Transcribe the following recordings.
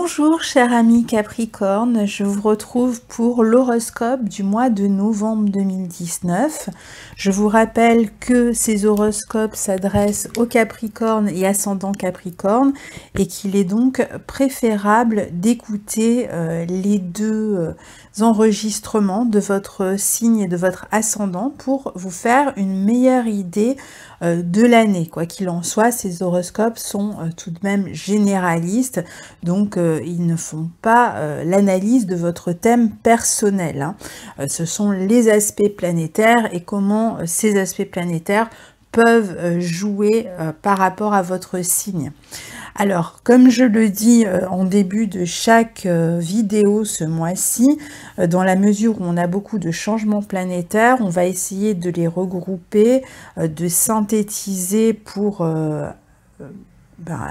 Bonjour chers amis Capricorne, je vous retrouve pour l'horoscope du mois de novembre 2019. Je vous rappelle que ces horoscopes s'adressent aux Capricornes et ascendant Capricorne et qu'il est donc préférable d'écouter les deux enregistrements de votre signe et de votre ascendant pour vous faire une meilleure idée de l'année. Quoi qu'il en soit, ces horoscopes sont tout de même généralistes, donc ils ne font pas l'analyse de votre thème personnel. Ce sont les aspects planétaires et comment ces aspects planétaires peuvent jouer par rapport à votre signe. Alors, comme je le dis en début de chaque vidéo ce mois-ci, dans la mesure où on a beaucoup de changements planétaires, on va essayer de les regrouper, de synthétiser pour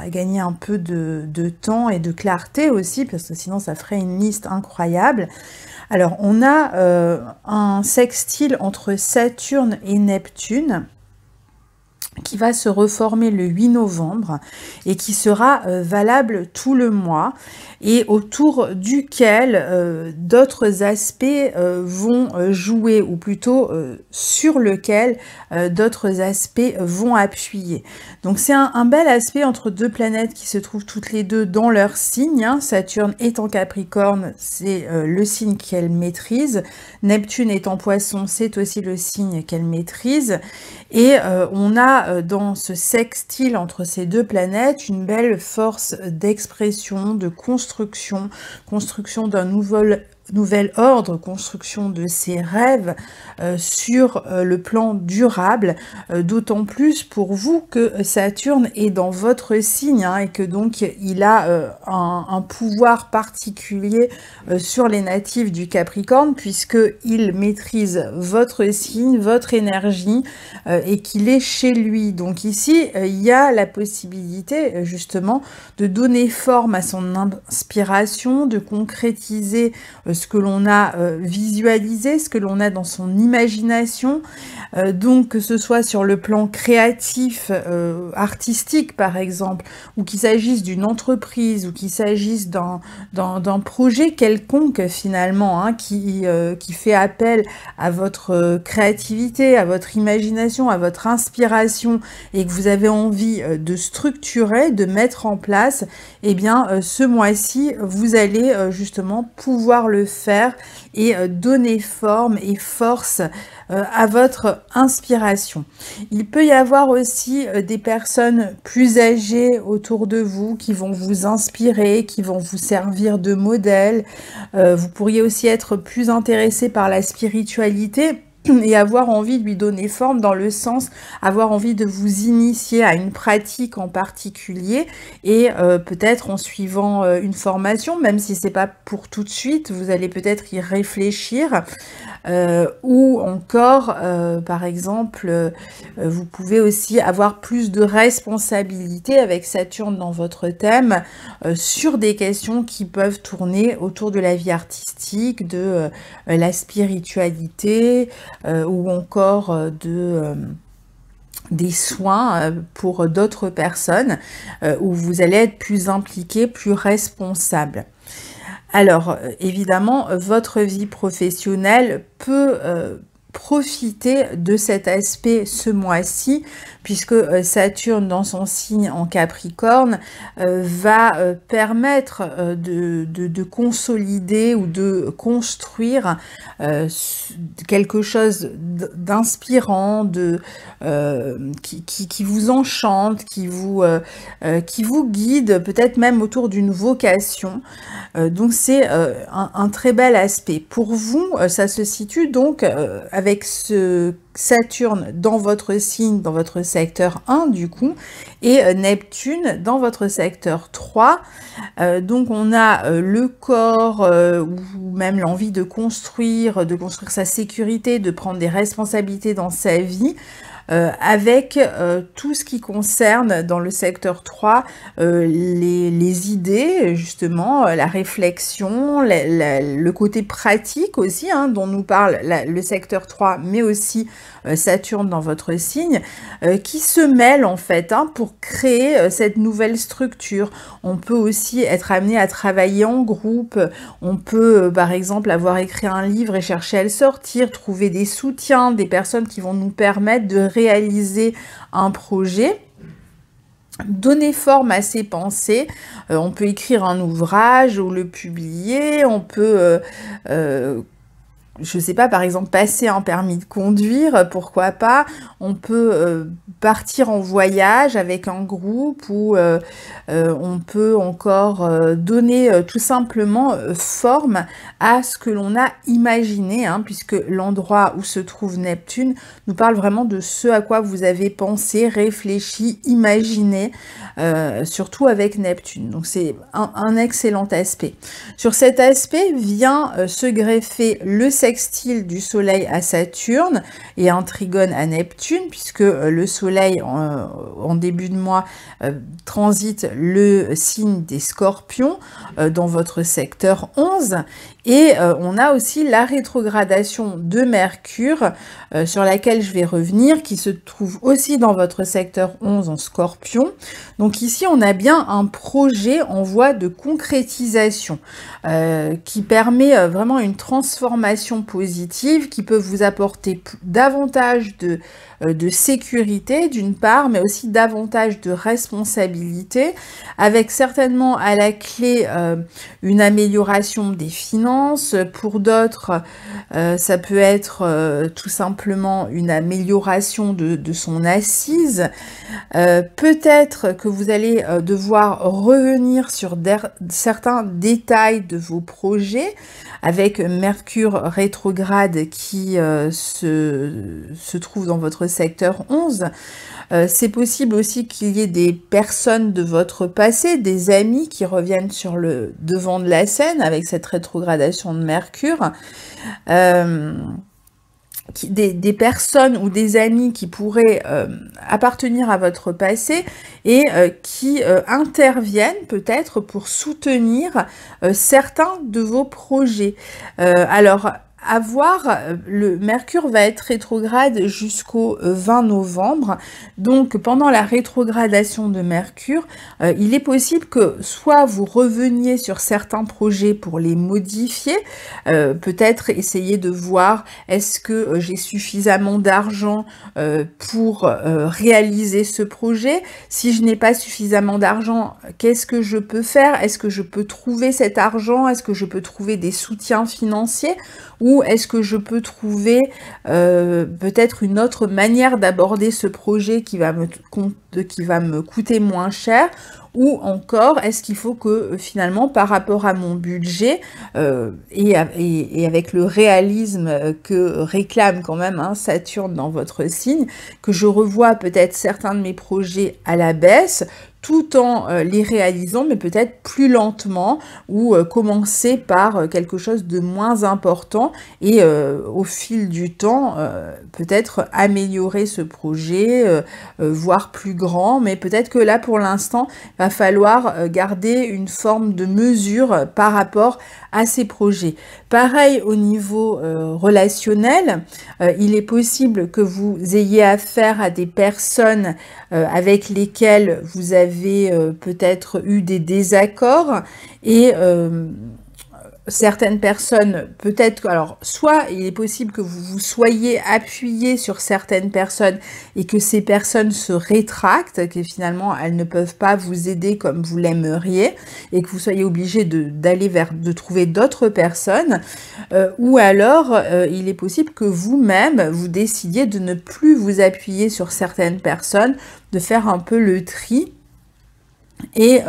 gagner un peu de temps et de clarté aussi, parce que sinon ça ferait une liste incroyable. Alors, on a un sextile entre Saturne et Neptune, qui va se reformer le 8 novembre et qui sera valable tout le mois et autour duquel d'autres aspects vont jouer, ou plutôt sur lequel d'autres aspects vont appuyer. Donc c'est un bel aspect entre deux planètes qui se trouvent toutes les deux dans leur signe. Saturne est en Capricorne, c'est le signe qu'elle maîtrise. Neptune est en Poisson, c'est aussi le signe qu'elle maîtrise. Et on a dans ce sextile entre ces deux planètes une belle force d'expression, de construction d'un nouvel ordre, construction de ses rêves sur le plan durable, d'autant plus pour vous que Saturne est dans votre signe et que donc il a un pouvoir particulier sur les natifs du Capricorne, puisqu'il maîtrise votre signe, votre énergie et qu'il est chez lui. Donc ici, il y a la possibilité justement de donner forme à son inspiration, de concrétiser ce que l'on a visualisé, ce que l'on a dans son imagination, donc que ce soit sur le plan créatif, artistique par exemple, ou qu'il s'agisse d'une entreprise, ou qu'il s'agisse d'un projet quelconque finalement, qui fait appel à votre créativité, à votre imagination, à votre inspiration, et que vous avez envie de structurer, de mettre en place, eh bien ce mois-ci, vous allez justement pouvoir le faire et donner forme et force à votre inspiration. Il peut y avoir aussi des personnes plus âgées autour de vous qui vont vous inspirer, qui vont vous servir de modèle. Vous pourriez aussi être plus intéressé par la spiritualité et avoir envie de lui donner forme, dans le sens avoir envie de vous initier à une pratique en particulier, et peut-être en suivant une formation, même si c'est pas pour tout de suite, vous allez peut-être y réfléchir, ou encore par exemple vous pouvez aussi avoir plus de responsabilité avec Saturne dans votre thème sur des questions qui peuvent tourner autour de la vie artistique, de la spiritualité, ou encore des soins pour d'autres personnes, où vous allez être plus impliqué, plus responsable. Alors, évidemment, votre vie professionnelle peut profiter de cet aspect ce mois-ci, puisque Saturne dans son signe en Capricorne va permettre de consolider ou de construire quelque chose d'inspirant, qui vous enchante, qui vous guide, peut-être même autour d'une vocation. Donc c'est un très bel aspect. Pour vous, ça se situe donc avec ce Saturne dans votre signe, dans votre secteur 1 du coup, et Neptune dans votre secteur 3. Donc on a le corps, ou même l'envie de construire sa sécurité, de prendre des responsabilités dans sa vie, avec tout ce qui concerne dans le secteur 3 les idées, justement, la réflexion, le côté pratique aussi, hein, dont nous parle le secteur 3, mais aussi Saturne dans votre signe, qui se mêlent en fait, hein, pour créer cette nouvelle structure. On peut aussi être amené à travailler en groupe, on peut par exemple avoir écrit un livre et chercher à le sortir, trouver des soutiens, des personnes qui vont nous permettre de réaliser un projet. Donner forme à ses pensées, on peut écrire un ouvrage ou le publier, on peut je sais pas, par exemple, passer un permis de conduire, pourquoi pas. On peut partir en voyage avec un groupe ou on peut encore donner tout simplement forme à ce que l'on a imaginé, hein, puisque l'endroit où se trouve Neptune nous parle vraiment de ce à quoi vous avez pensé, réfléchi, imaginé, surtout avec Neptune. Donc c'est un excellent aspect. Sur cet aspect vient se greffer le sextile du Soleil à Saturne et un trigone à Neptune, puisque le Soleil en début de mois transite le signe des Scorpions dans votre secteur 11, et on a aussi la rétrogradation de Mercure sur laquelle je vais revenir, qui se trouve aussi dans votre secteur 11 en Scorpion. Donc ici on a bien un projet en voie de concrétisation qui permet vraiment une transformation positive, qui peut vous apporter davantage de sécurité d'une part, mais aussi davantage de responsabilité, avec certainement à la clé une amélioration des finances. Pour d'autres, ça peut être tout simplement une amélioration de son assise. Peut-être que vous allez devoir revenir sur certains détails de vos projets, avec Mercure rétrograde qui se trouve dans votre secteur 11. C'est possible aussi qu'il y ait des personnes de votre passé, des amis qui reviennent sur le devant de la scène avec cette rétrogradation de Mercure. Des personnes ou des amis qui pourraient appartenir à votre passé et qui interviennent peut-être pour soutenir certains de vos projets. Alors, à voir, le Mercure va être rétrograde jusqu'au 20 novembre, donc pendant la rétrogradation de Mercure, il est possible que soit vous reveniez sur certains projets pour les modifier, peut-être essayer de voir est-ce que j'ai suffisamment d'argent pour réaliser ce projet. Si je n'ai pas suffisamment d'argent, qu'est-ce que je peux faire? Est-ce que je peux trouver cet argent? Est-ce que je peux trouver des soutiens financiers? Ou est-ce que je peux trouver peut-être une autre manière d'aborder ce projet qui va me coûter moins cher? Ou encore, est-ce qu'il faut que finalement, par rapport à mon budget et avec le réalisme que réclame quand même Saturne dans votre signe, que je revoie peut-être certains de mes projets à la baisse, tout en les réalisant, mais peut-être plus lentement, ou commencer par quelque chose de moins important, et au fil du temps, peut-être améliorer ce projet, voire plus grand, mais peut-être que là, pour l'instant, il va falloir garder une forme de mesure par rapport à ces projets. Pareil au niveau relationnel, il est possible que vous ayez affaire à des personnes avec lesquelles vous avez peut-être eu des désaccords, et certaines personnes, peut-être, alors, soit il est possible que vous vous soyez appuyé sur certaines personnes et que ces personnes se rétractent, que finalement elles ne peuvent pas vous aider comme vous l'aimeriez, et que vous soyez obligé de trouver d'autres personnes, ou alors il est possible que vous-même vous décidiez de ne plus vous appuyer sur certaines personnes, de faire un peu le tri, et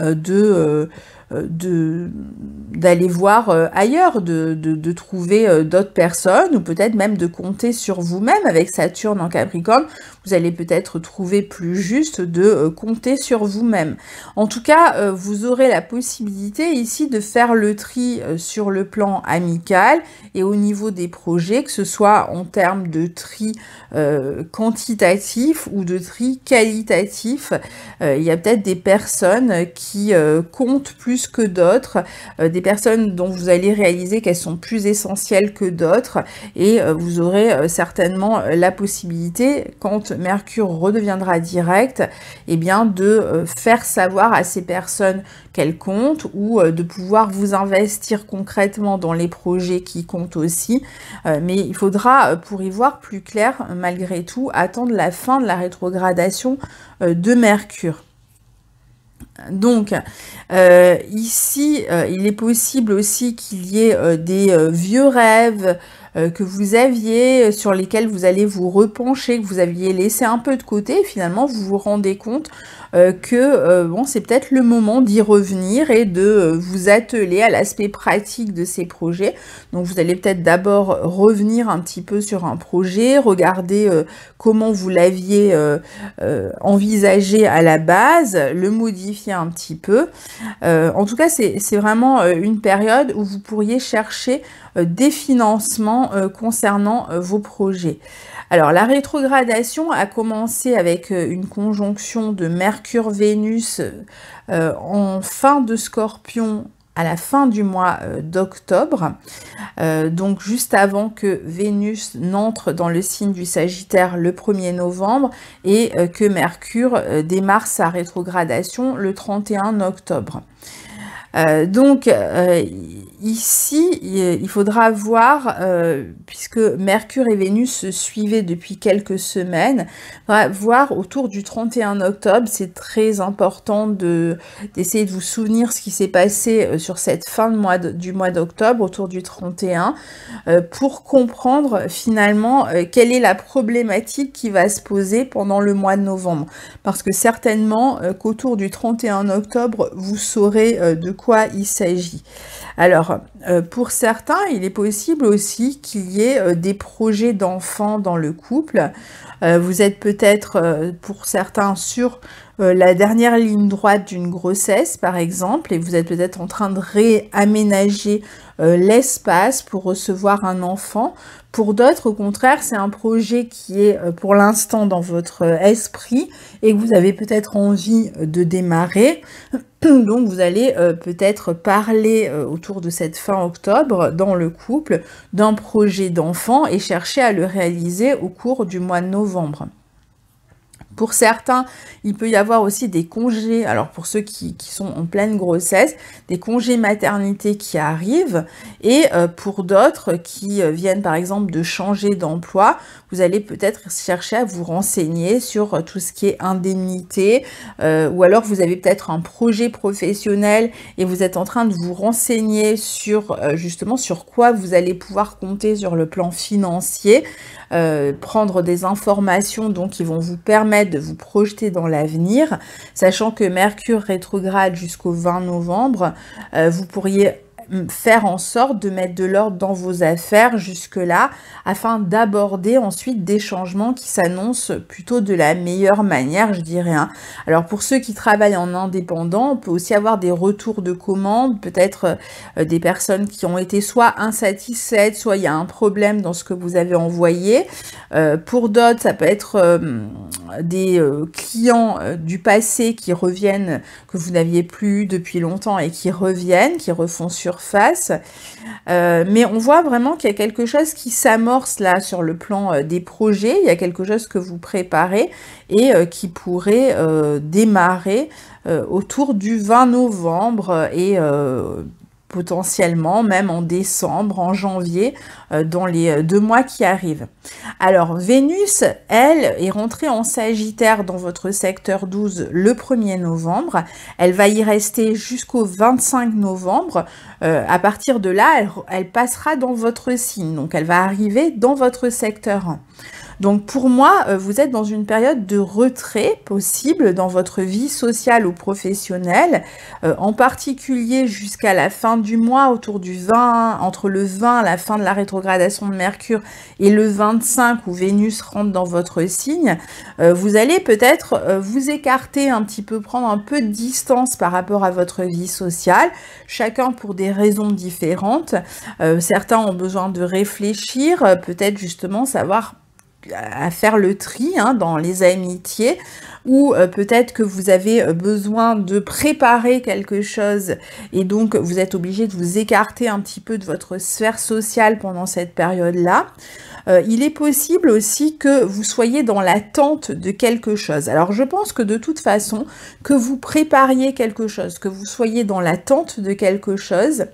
d'aller voir ailleurs, de trouver d'autres personnes, ou peut-être même de compter sur vous-même. Avec Saturne en Capricorne, vous allez peut-être trouver plus juste de compter sur vous-même. En tout cas, vous aurez la possibilité ici de faire le tri sur le plan amical et au niveau des projets, que ce soit en termes de tri quantitatif ou de tri qualitatif. Il y a peut-être des personnes qui comptent plus que d'autres, des personnes dont vous allez réaliser qu'elles sont plus essentielles que d'autres, et vous aurez certainement la possibilité, quand Mercure redeviendra direct, eh bien de faire savoir à ces personnes qu'elles comptent, ou de pouvoir vous investir concrètement dans les projets qui comptent aussi. Mais il faudra, pour y voir plus clair, malgré tout, attendre la fin de la rétrogradation de Mercure. Donc, ici, il est possible aussi qu'il y ait des vieux rêves que vous aviez, sur lesquels vous allez vous repencher, que vous aviez laissé un peu de côté, et finalement vous vous rendez compte que bon, c'est peut-être le moment d'y revenir et de vous atteler à l'aspect pratique de ces projets. Donc vous allez peut-être d'abord revenir un petit peu sur un projet, regarder comment vous l'aviez envisagé à la base, le modifier un petit peu. En tout cas, c'est vraiment une période où vous pourriez chercher des financements concernant vos projets. Alors, la rétrogradation a commencé avec une conjonction de Mercure-Vénus en fin de Scorpion à la fin du mois d'octobre, donc juste avant que Vénus n'entre dans le signe du Sagittaire le 1er novembre et que Mercure démarre sa rétrogradation le 31 octobre. Donc ici, il faudra voir, puisque Mercure et Vénus se suivaient depuis quelques semaines, voir autour du 31 octobre, c'est très important d'essayer de vous souvenir ce qui s'est passé sur cette fin du mois d'octobre, autour du 31, pour comprendre finalement quelle est la problématique qui va se poser pendant le mois de novembre. Parce que certainement qu'autour du 31 octobre, vous saurez de quoi il s'agit. Alors, pour certains, il est possible aussi qu'il y ait des projets d'enfants dans le couple. Vous êtes peut-être, pour certains, sur la dernière ligne droite d'une grossesse, par exemple, et vous êtes peut-être en train de réaménager l'espace pour recevoir un enfant. Pour d'autres, au contraire, c'est un projet qui est pour l'instant dans votre esprit et que vous avez peut-être envie de démarrer. Donc vous allez peut-être parler autour de cette fin octobre dans le couple d'un projet d'enfant et chercher à le réaliser au cours du mois de novembre. Pour certains, il peut y avoir aussi des congés, alors pour ceux qui sont en pleine grossesse, des congés maternité qui arrivent, et pour d'autres qui viennent par exemple de changer d'emploi, vous allez peut-être chercher à vous renseigner sur tout ce qui est indemnité, ou alors vous avez peut-être un projet professionnel et vous êtes en train de vous renseigner sur justement sur quoi vous allez pouvoir compter sur le plan financier, prendre des informations donc qui vont vous permettre de vous projeter dans l'avenir, sachant que Mercure rétrograde jusqu'au 20 novembre, vous pourriez faire en sorte de mettre de l'ordre dans vos affaires jusque-là, afin d'aborder ensuite des changements qui s'annoncent plutôt de la meilleure manière, je dirais. Alors pour ceux qui travaillent en indépendant, on peut aussi avoir des retours de commandes, peut-être des personnes qui ont été soit insatisfaites, soit il y a un problème dans ce que vous avez envoyé. Pour d'autres, ça peut être des clients du passé qui reviennent, que vous n'aviez plus depuis longtemps et qui reviennent, qui refont surface. Mais on voit vraiment qu'il y a quelque chose qui s'amorce là sur le plan des projets, il y a quelque chose que vous préparez et qui pourrait démarrer autour du 20 novembre et potentiellement même en décembre, en janvier, dans les 2 mois qui arrivent. Alors Vénus, elle, est rentrée en Sagittaire dans votre secteur 12 le 1er novembre. Elle va y rester jusqu'au 25 novembre. À partir de là, elle passera dans votre signe. Donc elle va arriver dans votre secteur 1. Donc pour moi, vous êtes dans une période de retrait possible dans votre vie sociale ou professionnelle, en particulier jusqu'à la fin du mois, autour du 20, entre le 20, la fin de la rétrogradation de Mercure, et le 25 où Vénus rentre dans votre signe. Vous allez peut-être vous écarter un petit peu, prendre un peu de distance par rapport à votre vie sociale, chacun pour des raisons différentes. Certains ont besoin de réfléchir, peut-être justement savoir à faire le tri dans les amitiés, ou peut-être que vous avez besoin de préparer quelque chose et donc vous êtes obligé de vous écarter un petit peu de votre sphère sociale pendant cette période-là. Il est possible aussi que vous soyez dans l'attente de quelque chose. Alors je pense que de toute façon, que vous prépariez quelque chose, que vous soyez dans l'attente de quelque chose,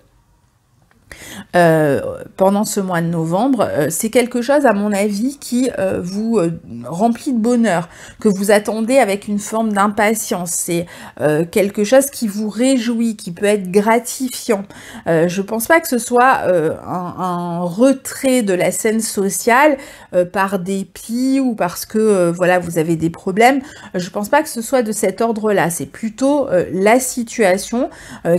pendant ce mois de novembre, c'est quelque chose à mon avis qui vous remplit de bonheur, que vous attendez avec une forme d'impatience, c'est quelque chose qui vous réjouit, qui peut être gratifiant. Je pense pas que ce soit un retrait de la scène sociale par dépit ou parce que voilà, vous avez des problèmes. Je pense pas que ce soit de cet ordre-là, c'est plutôt la situation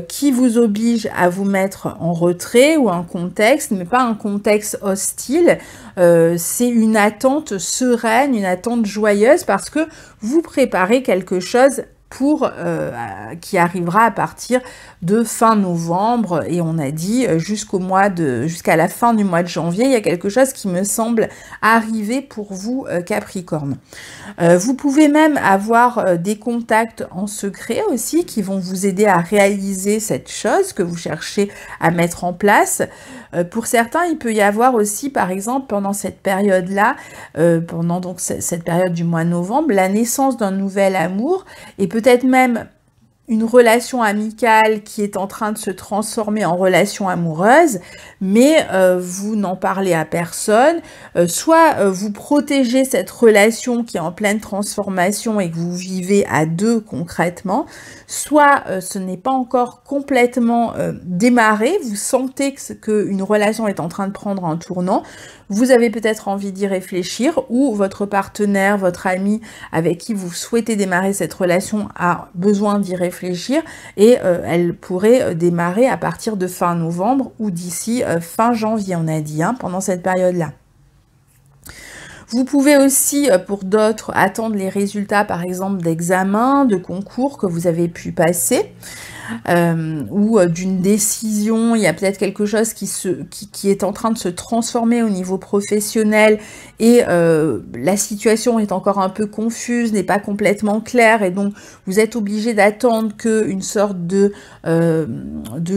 qui vous oblige à vous mettre en retrait ou un contexte, mais pas un contexte hostile. C'est une attente sereine, une attente joyeuse parce que vous préparez quelque chose pour qui arrivera à partir de fin novembre, et on a dit jusqu'à la fin du mois de janvier, il y a quelque chose qui me semble arriver pour vous, Capricorne. Vous pouvez même avoir des contacts en secret aussi qui vont vous aider à réaliser cette chose que vous cherchez à mettre en place. Pour certains, il peut y avoir aussi, par exemple, pendant cette période-là, pendant donc cette période du mois de novembre, la naissance d'un nouvel amour, et peut-être même une relation amicale qui est en train de se transformer en relation amoureuse, mais vous n'en parlez à personne, soit vous protégez cette relation qui est en pleine transformation et que vous vivez à deux concrètement, soit ce n'est pas encore complètement démarré, vous sentez qu'une relation est en train de prendre un tournant, vous avez peut-être envie d'y réfléchir, ou votre partenaire, votre ami avec qui vous souhaitez démarrer cette relation a besoin d'y réfléchir, et elle pourrait démarrer à partir de fin novembre ou d'ici fin janvier, on a dit, pendant cette période-là. Vous pouvez aussi, pour d'autres, attendre les résultats, par exemple, d'examens, de concours que vous avez pu passer, ou d'une décision. Il y a peut-être quelque chose qui est en train de se transformer au niveau professionnel, et la situation est encore un peu confuse, n'est pas complètement claire, et donc vous êtes obligé d'attendre qu'une sorte de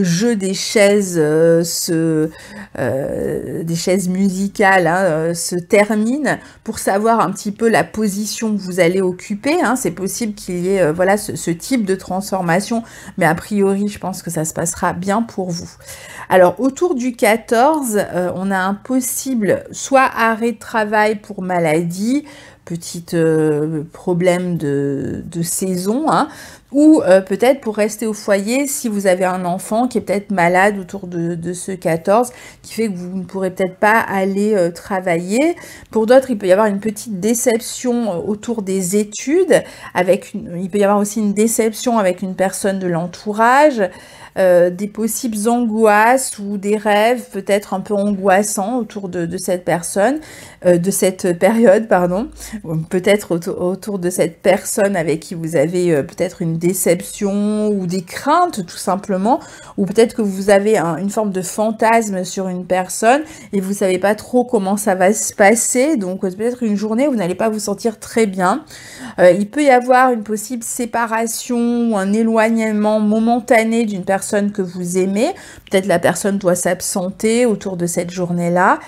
jeu des chaises, des chaises musicales se termine pour savoir un petit peu la position que vous allez occuper. C'est possible qu'il y ait voilà, ce type de transformation, mais a priori, je pense que ça se passera bien pour vous. Alors, autour du 14, on a un possible soit arrêt de travail pour maladie, petit problème de saison, ou peut-être pour rester au foyer si vous avez un enfant qui est peut-être malade autour de ce 14, qui fait que vous ne pourrez peut-être pas aller travailler. Pour d'autres, il peut y avoir une petite déception autour des études, il peut y avoir aussi une déception avec une personne de l'entourage, des possibles angoisses ou des rêves peut-être un peu angoissants autour de cette personne, de cette période, pardon, peut-être autour de cette personne avec qui vous avez peut-être une déception ou des craintes tout simplement, ou peut-être que vous avez une forme de fantasme sur une personne et vous savez pas trop comment ça va se passer, donc peut-être une journée où vous n'allez pas vous sentir très bien. Il peut y avoir une possible séparation ou un éloignement momentané d'une personne que vous aimez, peut-être la personne doit s'absenter autour de cette journée-là.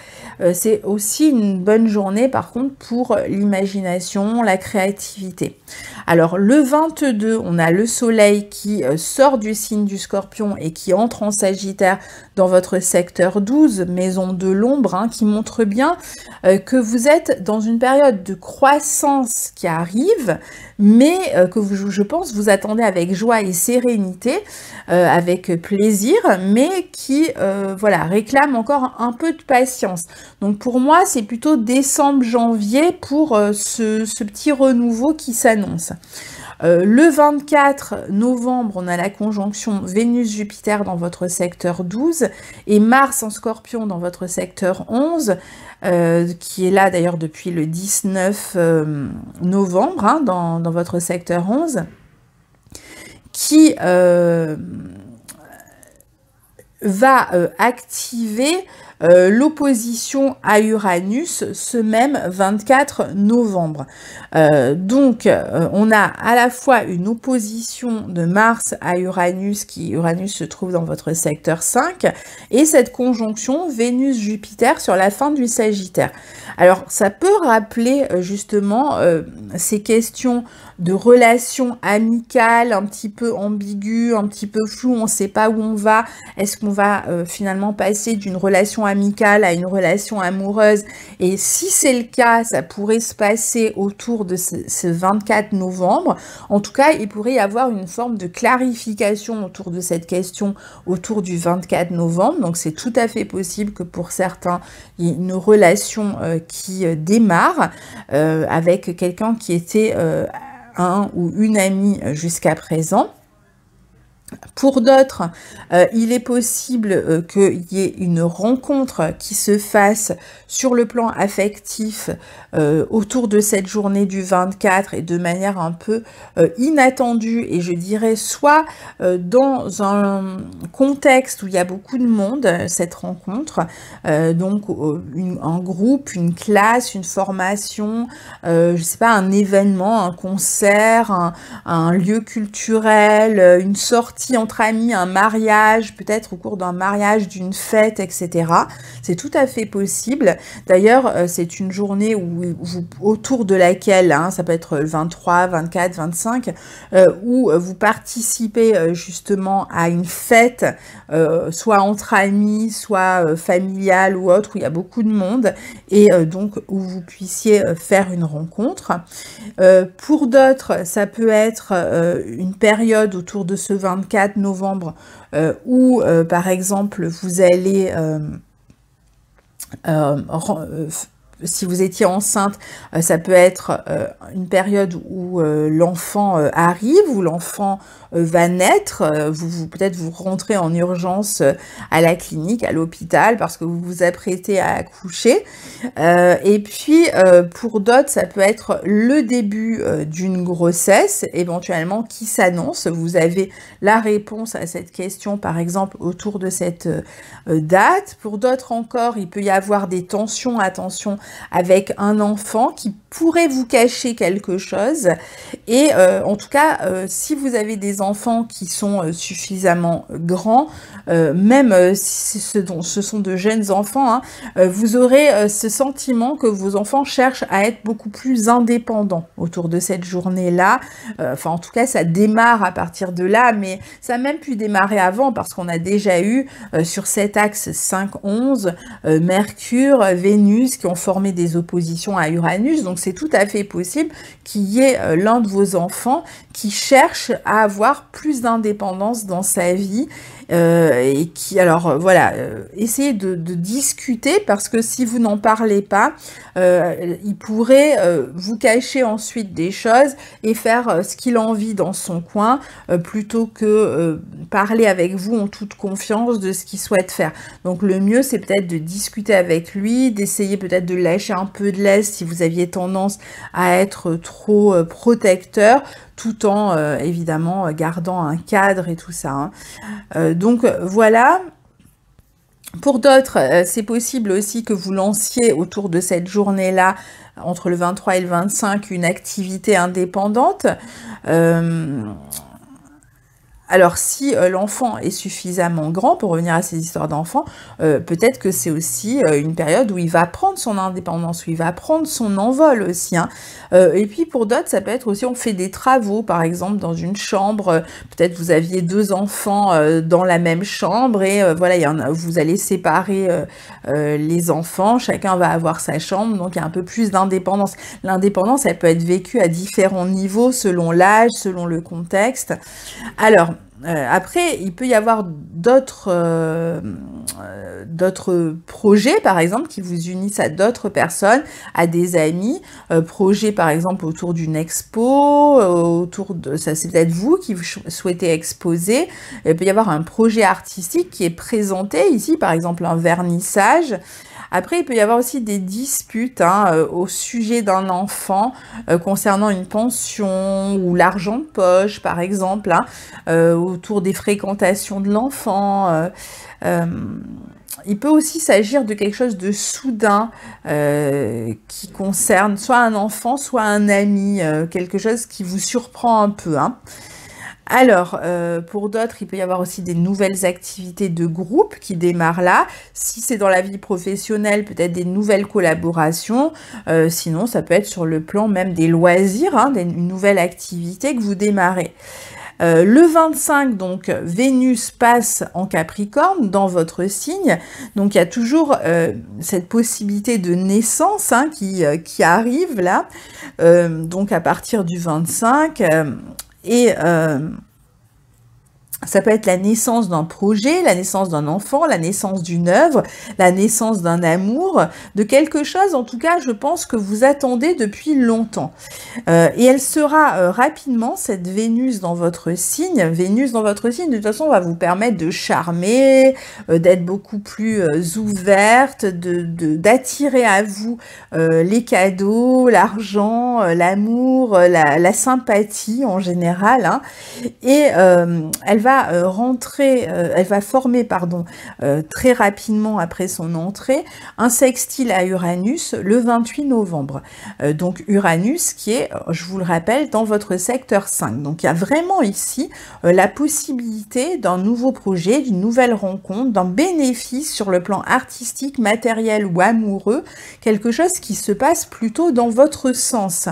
C'est aussi une bonne journée par contre pour l'imagination, la créativité. Alors le 22, on a le soleil qui sort du signe du Scorpion et qui entre en Sagittaire dans votre secteur 12, maison de l'ombre, qui montre bien que vous êtes dans une période de croissance qui arrive, mais que je pense vous attendez avec joie et sérénité, avec plaisir, mais mais qui voilà, réclament encore un peu de patience. Donc pour moi, c'est plutôt décembre-janvier pour ce petit renouveau qui s'annonce. Le 24 novembre, on a la conjonction Vénus-Jupiter dans votre secteur 12 et Mars en Scorpion dans votre secteur 11, qui est là d'ailleurs depuis le 19 novembre hein, dans votre secteur 11, qui va activer l'opposition à Uranus ce même 24 novembre. Donc, on a à la fois une opposition de Mars à Uranus, Uranus se trouve dans votre secteur 5, et cette conjonction Vénus-Jupiter sur la fin du Sagittaire. Alors, ça peut rappeler justement ces questions de relations amicales un petit peu ambiguës, un petit peu floues, on ne sait pas où on va. Est-ce qu'on va finalement passer d'une relation amicale à une relation amoureuse? Et si c'est le cas, ça pourrait se passer autour de ce 24 novembre. En tout cas, il pourrait y avoir une forme de clarification autour de cette question autour du 24 novembre. Donc, c'est tout à fait possible que pour certains, il y ait une relation qui démarre avec quelqu'un qui était un ou une amie jusqu'à présent. Pour d'autres, il est possible qu'il y ait une rencontre qui se fasse sur le plan affectif autour de cette journée du 24 et de manière un peu inattendue, et je dirais soit dans un contexte où il y a beaucoup de monde, cette rencontre, donc un groupe, une classe, une formation, je sais pas, un événement, un concert, un lieu culturel, une sortie entre amis, un mariage, peut-être au cours d'un mariage, d'une fête, etc. C'est tout à fait possible. D'ailleurs, c'est une journée autour de laquelle, hein, ça peut être le 23, 24, 25, où vous participez justement à une fête, soit entre amis, soit familiale ou autre, où il y a beaucoup de monde, et donc où vous puissiez faire une rencontre. Pour d'autres, ça peut être une période autour de ce 24 novembre où, par exemple, vous allez, si vous étiez enceinte, ça peut être une période où l'enfant arrive, où l'enfant va naître, peut-être vous rentrez en urgence à la clinique, à l'hôpital, parce que vous vous apprêtez à accoucher. Et puis, pour d'autres, ça peut être le début d'une grossesse, éventuellement, qui s'annonce. Vous avez la réponse à cette question, par exemple, autour de cette date. Pour d'autres encore, il peut y avoir des tensions, attention, avec un enfant qui pourrait vous cacher quelque chose. Et en tout cas, si vous avez des enfants qui sont suffisamment grands, même si ce sont de jeunes enfants, hein, vous aurez ce sentiment que vos enfants cherchent à être beaucoup plus indépendants autour de cette journée-là. Enfin, en tout cas, ça démarre à partir de là, mais ça a même pu démarrer avant, parce qu'on a déjà eu sur cet axe 5-11, Mercure, Vénus, qui ont formé des oppositions à Uranus. Donc, c'est tout à fait possible qu'il y ait l'un de vos enfants qui cherche à avoir plus d'indépendance dans sa vie, et qui, alors voilà, essayez de discuter, parce que si vous n'en parlez pas, il pourrait vous cacher ensuite des choses et faire ce qu'il a envie dans son coin, plutôt que parler avec vous en toute confiance de ce qu'il souhaite faire. Donc le mieux, c'est peut-être de discuter avec lui, d'essayer peut-être de lâcher un peu de lest si vous aviez tendance à être trop protecteur, tout en évidemment gardant un cadre et tout ça, hein. Donc voilà. Pour d'autres, c'est possible aussi que vous lanciez autour de cette journée-là, entre le 23 et le 25, une activité indépendante. Alors, si l'enfant est suffisamment grand, pour revenir à ces histoires d'enfants, peut-être que c'est aussi une période où il va prendre son indépendance, où il va prendre son envol aussi, hein. Et puis, pour d'autres, ça peut être aussi, on fait des travaux, par exemple, dans une chambre. Peut-être vous aviez 2 enfants dans la même chambre, et voilà, vous allez séparer les enfants, chacun va avoir sa chambre, donc il y a un peu plus d'indépendance. L'indépendance, elle peut être vécue à différents niveaux, selon l'âge, selon le contexte. Alors, Après, il peut y avoir d'autres projets, par exemple, qui vous unissent à d'autres personnes, à des amis. Projets, par exemple, autour d'une expo, autour de... Ça, c'est peut-être vous qui souhaitez exposer. Il peut y avoir un projet artistique qui est présenté ici, par exemple, un vernissage. Après, il peut y avoir aussi des disputes au sujet d'un enfant concernant une pension ou l'argent de poche, par exemple, autour des fréquentations de l'enfant. Euh, il peut aussi s'agir de quelque chose de soudain qui concerne soit un enfant, soit un ami, quelque chose qui vous surprend un peu. Alors, pour d'autres, il peut y avoir aussi des nouvelles activités de groupe qui démarrent là. Si c'est dans la vie professionnelle, peut-être des nouvelles collaborations. Sinon, ça peut être sur le plan même des loisirs, une nouvelle activité que vous démarrez. Le 25, donc, Vénus passe en Capricorne dans votre signe. Donc, il y a toujours cette possibilité de naissance qui arrive là. Donc, à partir du 25... ça peut être la naissance d'un projet, la naissance d'un enfant, la naissance d'une œuvre, la naissance d'un amour, de quelque chose, en tout cas, je pense que vous attendez depuis longtemps. Et elle sera rapidement, cette Vénus dans votre signe. Vénus dans votre signe, de toute façon, va vous permettre de charmer, d'être beaucoup plus ouverte, d'attirer à vous les cadeaux, l'argent, l'amour, la sympathie en général. Et elle va former très rapidement après son entrée un sextile à Uranus le 28 novembre. Donc Uranus qui est, je vous le rappelle, dans votre secteur 5. Donc il y a vraiment ici la possibilité d'un nouveau projet, d'une nouvelle rencontre, d'un bénéfice sur le plan artistique, matériel ou amoureux, quelque chose qui se passe plutôt dans votre sens.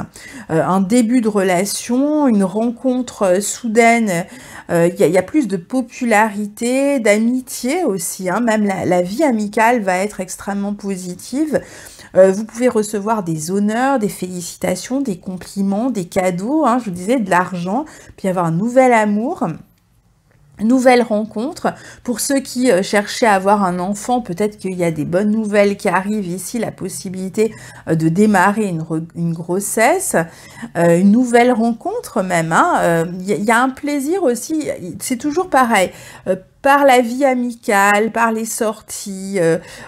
Un début de relation, une rencontre soudaine. Il y a plus de popularité, d'amitié aussi, même la vie amicale va être extrêmement positive. Vous pouvez recevoir des honneurs, des félicitations, des compliments, des cadeaux, je vous disais, de l'argent, puis avoir un nouvel amour. Nouvelle rencontre. Pour ceux qui cherchaient à avoir un enfant, peut-être qu'il y a des bonnes nouvelles qui arrivent ici, la possibilité de démarrer une grossesse, une nouvelle rencontre même. Il y a un plaisir aussi, c'est toujours pareil. Par la vie amicale, par les sorties.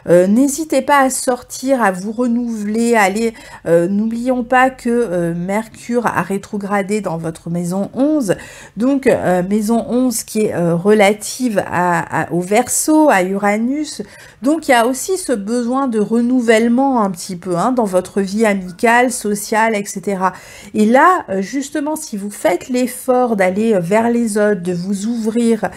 N'hésitez pas à sortir, à vous renouveler, à aller. N'oublions pas que Mercure a rétrogradé dans votre maison 11. Donc, maison 11 qui est relative au Verseau, à Uranus. Donc, il y a aussi ce besoin de renouvellement un petit peu dans votre vie amicale, sociale, etc. Et là, justement, si vous faites l'effort d'aller vers les autres, de vous ouvrir,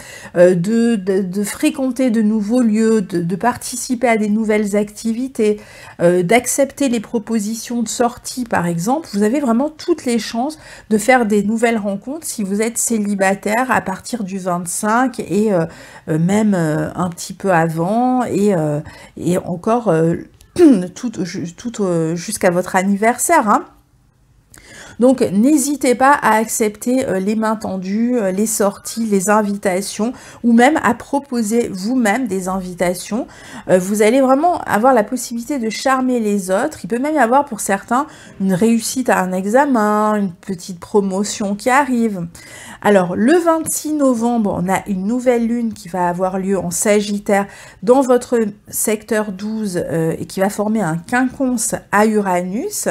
de fréquenter de nouveaux lieux, de participer à des nouvelles activités, d'accepter les propositions de sortie par exemple, vous avez vraiment toutes les chances de faire des nouvelles rencontres si vous êtes célibataire à partir du 25 et même un petit peu avant et encore jusqu'à votre anniversaire. Donc, n'hésitez pas à accepter les mains tendues, les sorties, les invitations, ou même à proposer vous-même des invitations. Vous allez vraiment avoir la possibilité de charmer les autres. Il peut même y avoir pour certains une réussite à un examen, une petite promotion qui arrive. Alors, le 26 novembre, on a une nouvelle lune qui va avoir lieu en Sagittaire dans votre secteur 12 et qui va former un quinconce à Uranus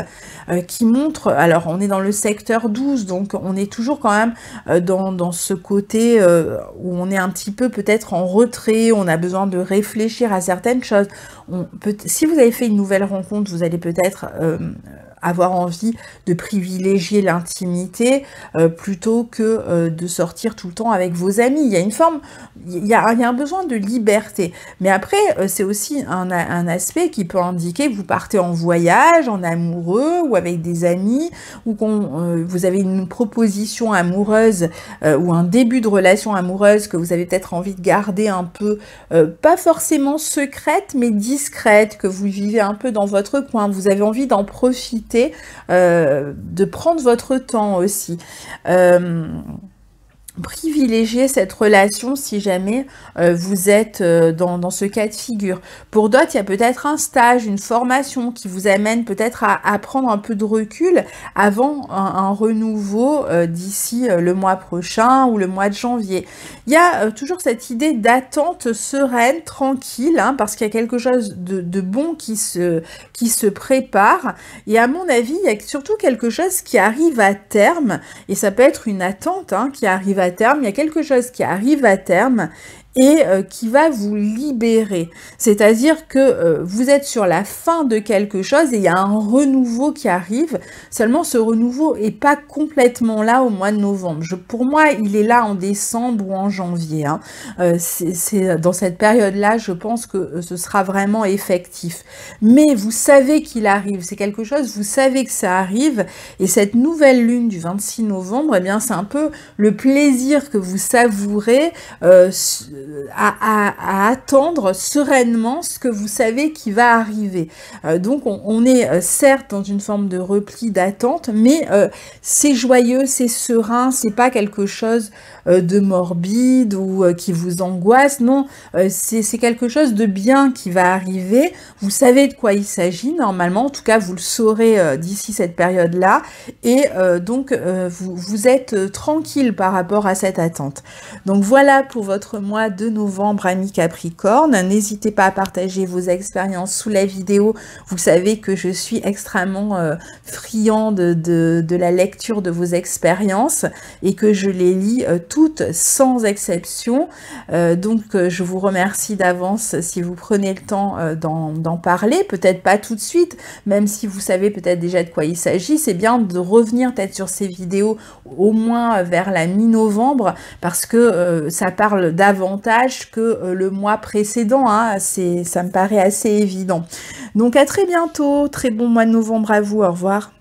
qui montre, alors on est dans le secteur 12, donc on est toujours quand même dans ce côté où on est un petit peu peut-être en retrait, on a besoin de réfléchir à certaines choses. Si vous avez fait une nouvelle rencontre, vous allez peut-être avoir envie de privilégier l'intimité plutôt que de sortir tout le temps avec vos amis. Il y a une forme, il y a un besoin de liberté. Mais après, c'est aussi un aspect qui peut indiquer que vous partez en voyage, en amoureux ou avec des amis, ou vous avez une proposition amoureuse ou un début de relation amoureuse que vous avez peut-être envie de garder un peu, pas forcément secrète, mais discrète, que vous vivez un peu dans votre coin. Vous avez envie d'en profiter, de prendre votre temps aussi. privilégier cette relation si jamais vous êtes dans ce cas de figure. Pour d'autres, il y a peut-être un stage, une formation qui vous amène peut-être à prendre un peu de recul avant un renouveau d'ici le mois prochain ou le mois de janvier. Il y a toujours cette idée d'attente sereine, tranquille, hein, parce qu'il y a quelque chose de bon qui se prépare. Et à mon avis, il y a surtout quelque chose qui arrive à terme, et ça peut être une attente hein, qui arrive à terme. Il y a quelque chose qui arrive à terme et qui va vous libérer. C'est-à-dire que vous êtes sur la fin de quelque chose et il y a un renouveau qui arrive. Seulement, ce renouveau est pas complètement là au mois de novembre. Pour moi, il est là en décembre ou en janvier. Hein. C'est dans cette période-là, je pense que ce sera vraiment effectif. Mais vous savez qu'il arrive. C'est quelque chose, vous savez que ça arrive. Et cette nouvelle lune du 26 novembre, eh bien, c'est un peu le plaisir que vous savourez à attendre sereinement ce que vous savez qui va arriver. Donc on est certes dans une forme de repli d'attente, mais c'est joyeux, c'est serein, c'est pas quelque chose de morbide ou qui vous angoisse, non, c'est quelque chose de bien qui va arriver. Vous savez de quoi il s'agit normalement, en tout cas vous le saurez d'ici cette période-là, et donc vous êtes tranquille par rapport à cette attente. Donc voilà pour votre mois de novembre, amis Capricorne. N'hésitez pas à partager vos expériences sous la vidéo. Vous savez que je suis extrêmement friande de la lecture de vos expériences et que je les lis toutes sans exception. Donc je vous remercie d'avance si vous prenez le temps d'en parler. Peut-être pas tout de suite, même si vous savez peut-être déjà de quoi il s'agit. C'est bien de revenir peut-être sur ces vidéos au moins vers la mi-novembre parce que ça parle davantage que le mois précédent, hein. Ça me paraît assez évident. Donc à très bientôt, très bon mois de novembre à vous, au revoir.